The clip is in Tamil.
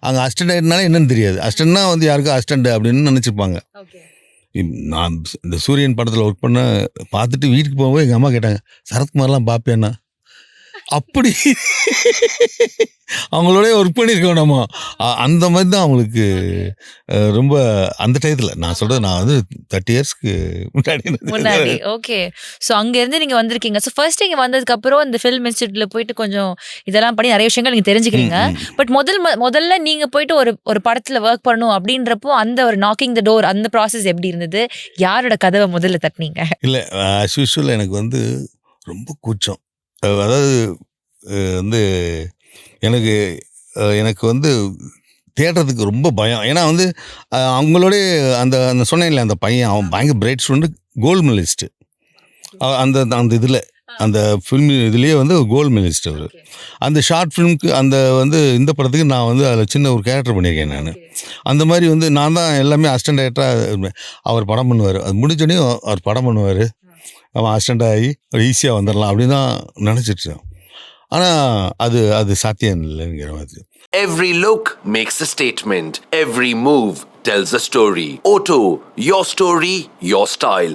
அங்கே அசிஸ்டன்ட் ஆகிட்டனால என்னன்னு தெரியாது. அசிஸ்டன்ட்னா வந்து யாருக்கும் அசிஸ்டன்ட் அப்படின்னு நினச்சிருப்பாங்க. நான் இந்த சூரியன் படத்தில் ஒர்க் பண்ண பார்த்துட்டு வீட்டுக்கு போகும்போது எங்கள் அம்மா கேட்டாங்க, சரத்குமார்லாம் பார்ப்பேன்னா? அப்படி அவங்களோடய ஒர்க் பண்ணியிருக்க வேண்டாமா? அந்த மாதிரி தான் அவங்களுக்கு ரொம்ப அந்த டயத்தில் நான் சொல்கிறது. நான் வந்து 30 இயர்ஸ்க்கு முன்னாடி. ஓகே. ஸோ அங்கேருந்து நீங்கள் வந்திருக்கீங்க. ஸோ ஃபர்ஸ்ட் இங்கே வந்ததுக்கப்புறம் இந்த ஃபில்ம் இன்ஸ்டியூட்டில் போயிட்டு கொஞ்சம் இதெல்லாம் பண்ணி நிறைய விஷயங்கள் நீங்கள் தெரிஞ்சுக்கிறீங்க. பட் முதல்ல நீங்கள் போயிட்டு ஒரு படத்தில் ஒர்க் பண்ணணும் அப்படின்றப்போ அந்த ஒரு நாக்கிங் த டோர் அந்த ப்ராசஸ் எப்படி இருந்தது? யாரோட கதவை முதல்ல தட்டினீங்க? இல்லை, ஆஸ் யூஷுவல் எனக்கு வந்து ரொம்ப கூச்சம். அதாவது வந்து எனக்கு வந்து தேடுறதுக்கு ரொம்ப பயம். ஏன்னா வந்து அவங்களோட அந்த அந்த சொன்னேன்ல அந்த பையன், அவன் பயங்கர பிரைட் ஸ்டூடெண்ட், கோல்டு மெடலிஸ்ட்டு. அந்த அந்த இதில் அந்த ஃபில்ம் இதுலேயே வந்து கோல்டு மெடலிஸ்ட் அவர். அந்த ஷார்ட் ஃபிலிமுக்கு அந்த வந்து இந்த படத்துக்கு நான் வந்து அதில் சின்ன ஒரு கேரக்டர் பண்ணியிருக்கேன் நான். அந்த மாதிரி வந்து நான் தான் எல்லாமே அசிஸ்டன்ட் டைரக்டராக. அவர் படம் பண்ணுவார், அது முடிஞ்சோடனே அவர் படம் பண்ணுவார், அவன் அசிஸ்டண்ட் ஆகி ஈஸியாக வந்துடலாம் அப்படின்னு தான் நினச்சிட்ருக்கேன். ஆனால் அது சாத்தியம் இல்லைங்கிற மாதிரி. Every look makes a statement. Every move tells a story. Auto, your story, your style.